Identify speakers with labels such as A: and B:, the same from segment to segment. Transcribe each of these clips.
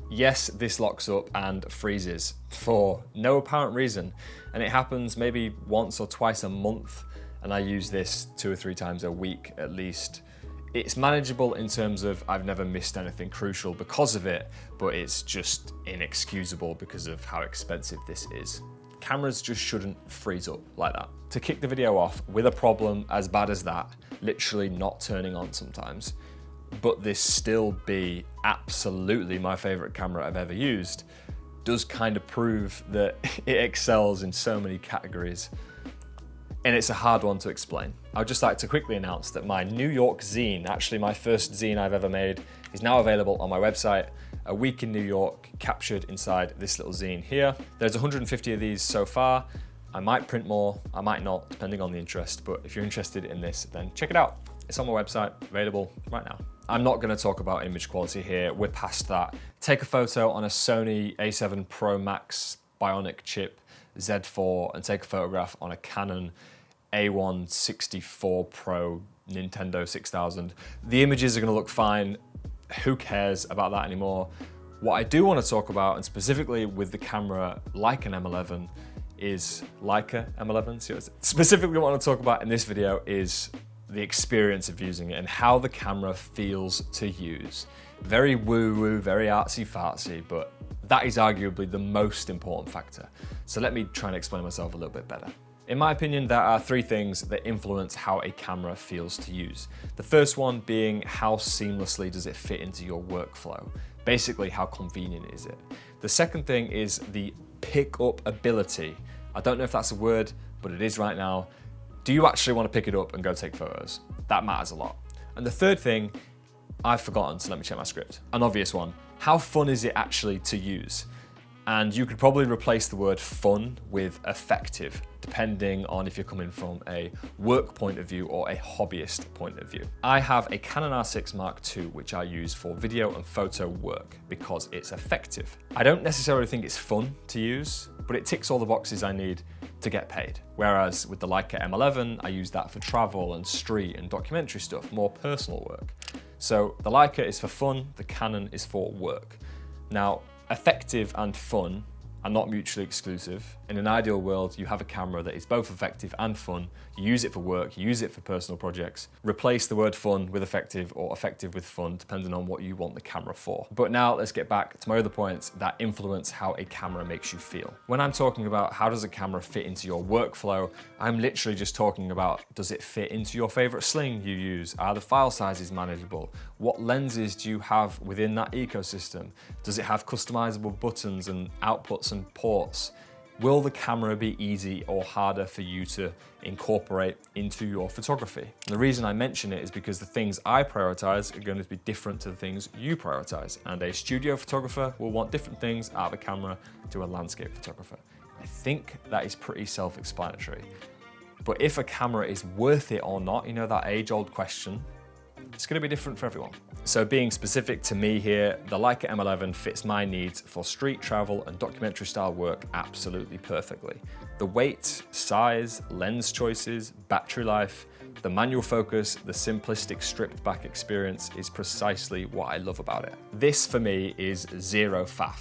A: Yes, this locks up and freezes for no apparent reason, and it happens maybe once or twice a month, and I use this 2 or 3 times a week at least. It's manageable in terms of I've never missed anything crucial because of it, but it's just inexcusable because of how expensive this is. Cameras just shouldn't freeze up like that. To kick the video off with a problem as bad as that, literally not turning on sometimes, but this still be absolutely my favorite camera I've ever used, does kind of prove that it excels in so many categories. And it's a hard one to explain. I would just like to quickly announce that my New York zine, actually my first zine I've ever made, is now available on my website. A week in New York captured inside this little zine here. There's 150 of these so far. I might print more, I might not, depending on the interest, but if you're interested in this, then check it out. It's on my website, available right now. I'm not gonna talk about image quality here, we're past that. Take a photo on a Sony A7 Pro Max Bionic chip Z4 and take a photograph on a Canon A1-64 Pro Nintendo 6000. The images are gonna look fine. Who cares about that anymore? What I do want to talk about, and specifically with the camera Leica M11, is Leica M11. Specifically what I want to talk about in this video is the experience of using it and how the camera feels to use. Very woo-woo, very artsy-fartsy, but that is arguably the most important factor. So let me try and explain myself a little bit better. In my opinion, there are 3 things that influence how a camera feels to use. The first one being how seamlessly does it fit into your workflow? Basically, how convenient is it? The second thing is the pick-up ability. I don't know if that's a word, but it is right now. Do you actually want to pick it up and go take photos? That matters a lot. And the third thing, I've forgotten, so let me check my script. An obvious one, how fun is it actually to use? And you could probably replace the word fun with effective, depending on if you're coming from a work point of view or a hobbyist point of view. I have a Canon R6 Mark II, which I use for video and photo work because it's effective. I don't necessarily think it's fun to use, but it ticks all the boxes I need to get paid. Whereas with the Leica M11, I use that for travel and street and documentary stuff, more personal work. So the Leica is for fun, the Canon is for work. Now, effective and fun are not mutually exclusive. In an ideal world, you have a camera that is both effective and fun. You use it for work, you use it for personal projects. Replace the word fun with effective or effective with fun, depending on what you want the camera for. But now let's get back to my other points that influence how a camera makes you feel. When I'm talking about how does a camera fit into your workflow, I'm literally just talking about, does it fit into your favorite sling you use? Are the file sizes manageable? What lenses do you have within that ecosystem? Does it have customizable buttons and outputs and ports? Will the camera be easy or harder for you to incorporate into your photography? And the reason I mention it is because the things I prioritize are going to be different to the things you prioritize. And a studio photographer will want different things out of a camera to a landscape photographer. I think that is pretty self-explanatory. But if a camera is worth it or not, you know, that age-old question, it's going to be different for everyone. So being specific to me here, the Leica M11 fits my needs for street travel and documentary style work absolutely perfectly. The weight, size, lens choices, battery life, the manual focus, the simplistic stripped back experience is precisely what I love about it. This for me is zero faff.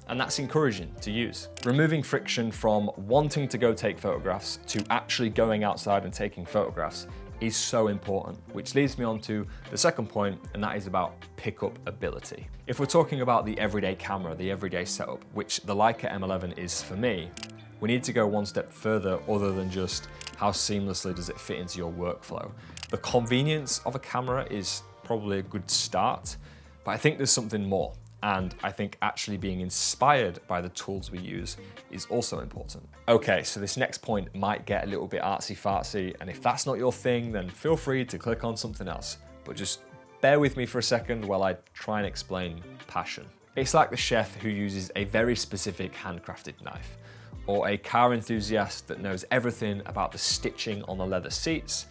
A: And that's encouraging to use. Removing friction from wanting to go take photographs to actually going outside and taking photographs is so important, which leads me on to the second point, and that is about pickup ability. If we're talking about the everyday camera, the everyday setup, which the Leica M11 is for me, we need to go one step further other than just how seamlessly does it fit into your workflow. The convenience of a camera is probably a good start, but I think there's something more. And I think actually being inspired by the tools we use is also important. Okay, so this next point might get a little bit artsy-fartsy, and if that's not your thing, then feel free to click on something else. But just bear with me for a second while I try and explain passion. It's like the chef who uses a very specific handcrafted knife, or a car enthusiast that knows everything about the stitching on the leather seats,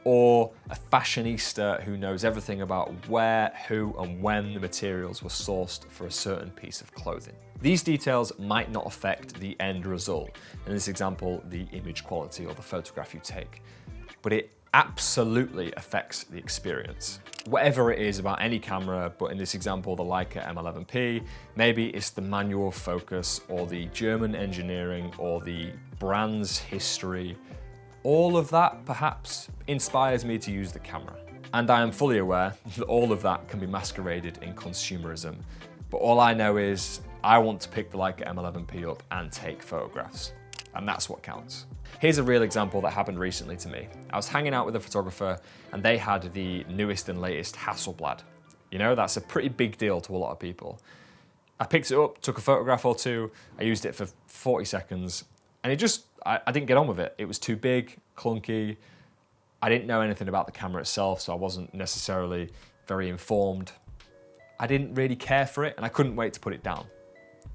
A: or a fashionista who knows everything about where, who, and when the materials were sourced for a certain piece of clothing. These details might not affect the end result, in this example, the image quality or the photograph you take, but it absolutely affects the experience. Whatever it is about any camera, but in this example, the Leica M11-P, maybe it's the manual focus or the German engineering or the brand's history. All of that perhaps inspires me to use the camera. And I am fully aware that all of that can be masqueraded in consumerism. But all I know is I want to pick the Leica M11-P up and take photographs. And that's what counts. Here's a real example that happened recently to me. I was hanging out with a photographer and they had the newest and latest Hasselblad. You know, that's a pretty big deal to a lot of people. I picked it up, took a photograph or two, I used it for 40 seconds, and I didn't get on with it. It was too big, clunky. I didn't know anything about the camera itself, so I wasn't necessarily very informed. I didn't really care for it, and I couldn't wait to put it down.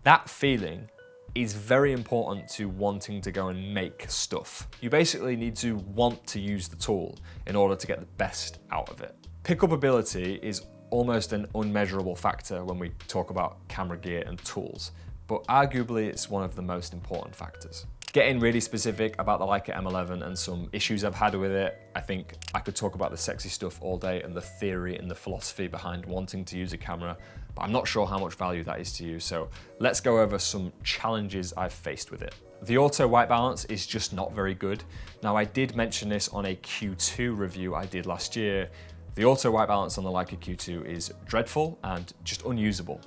A: That feeling is very important to wanting to go and make stuff. You basically need to want to use the tool in order to get the best out of it. Pickup ability is almost an unmeasurable factor when we talk about camera gear and tools, but arguably it's one of the most important factors. Getting really specific about the Leica M11 and some issues I've had with it, I think I could talk about the sexy stuff all day and the theory and the philosophy behind wanting to use a camera, but I'm not sure how much value that is to you, so let's go over some challenges I've faced with it. The auto white balance is just not very good. Now, I did mention this on a Q2 review I did last year. The auto white balance on the Leica Q2 is dreadful and just unusable.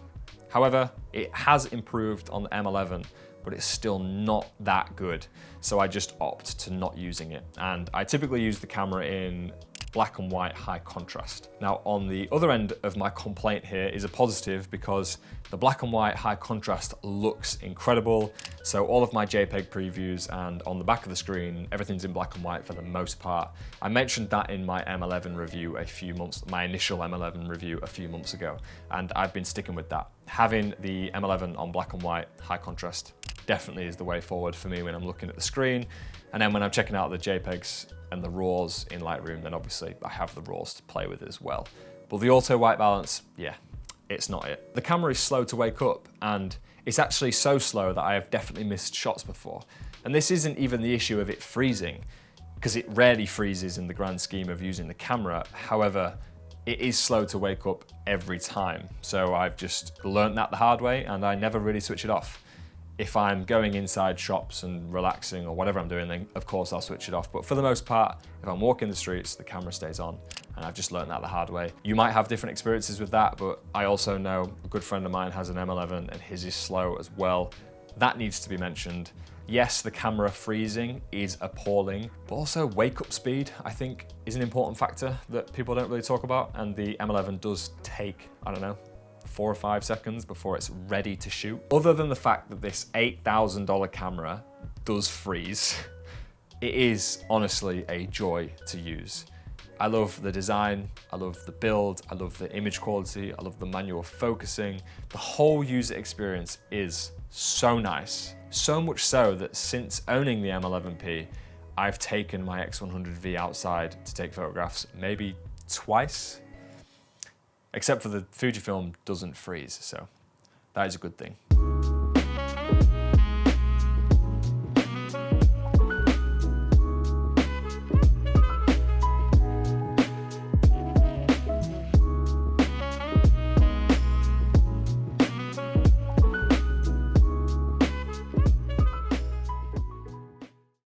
A: However, it has improved on the M11, but it's still not that good. So I just opt to not using it. And I typically use the camera in black and white high contrast. Now, on the other end of my complaint here is a positive because the black and white high contrast looks incredible. So all of my JPEG previews and on the back of the screen, everything's in black and white for the most part. I mentioned that in my M11 review my initial M11 review a few months ago, and I've been sticking with that. Having the M11 on black and white high contrast definitely is the way forward for me when I'm looking at the screen. And then when I'm checking out the JPEGs and the RAWs in Lightroom, then obviously I have the RAWs to play with as well. But the auto white balance, yeah, it's not it. The camera is slow to wake up, and it's actually so slow that I have definitely missed shots before. And this isn't even the issue of it freezing, because it rarely freezes in the grand scheme of using the camera. However, it is slow to wake up every time. So I've just learned that the hard way, and I never really switch it off. If I'm going inside shops and relaxing or whatever I'm doing, then of course I'll switch it off. But for the most part, if I'm walking the streets, the camera stays on, and I've just learned that the hard way. You might have different experiences with that, but I also know a good friend of mine has an M11 and his is slow as well. That needs to be mentioned. Yes, the camera freezing is appalling, but also wake up speed, I think, is an important factor that people don't really talk about. And the M11 does take, I don't know, 4 or 5 seconds before it's ready to shoot. Other than the fact that this $8,000 camera does freeze, it is honestly a joy to use. I love the design, I love the build, I love the image quality, I love the manual focusing. The whole user experience is so nice. So much so that since owning the M11-P, I've taken my X100V outside to take photographs maybe twice. Except for the Fujifilm doesn't freeze, so that is a good thing.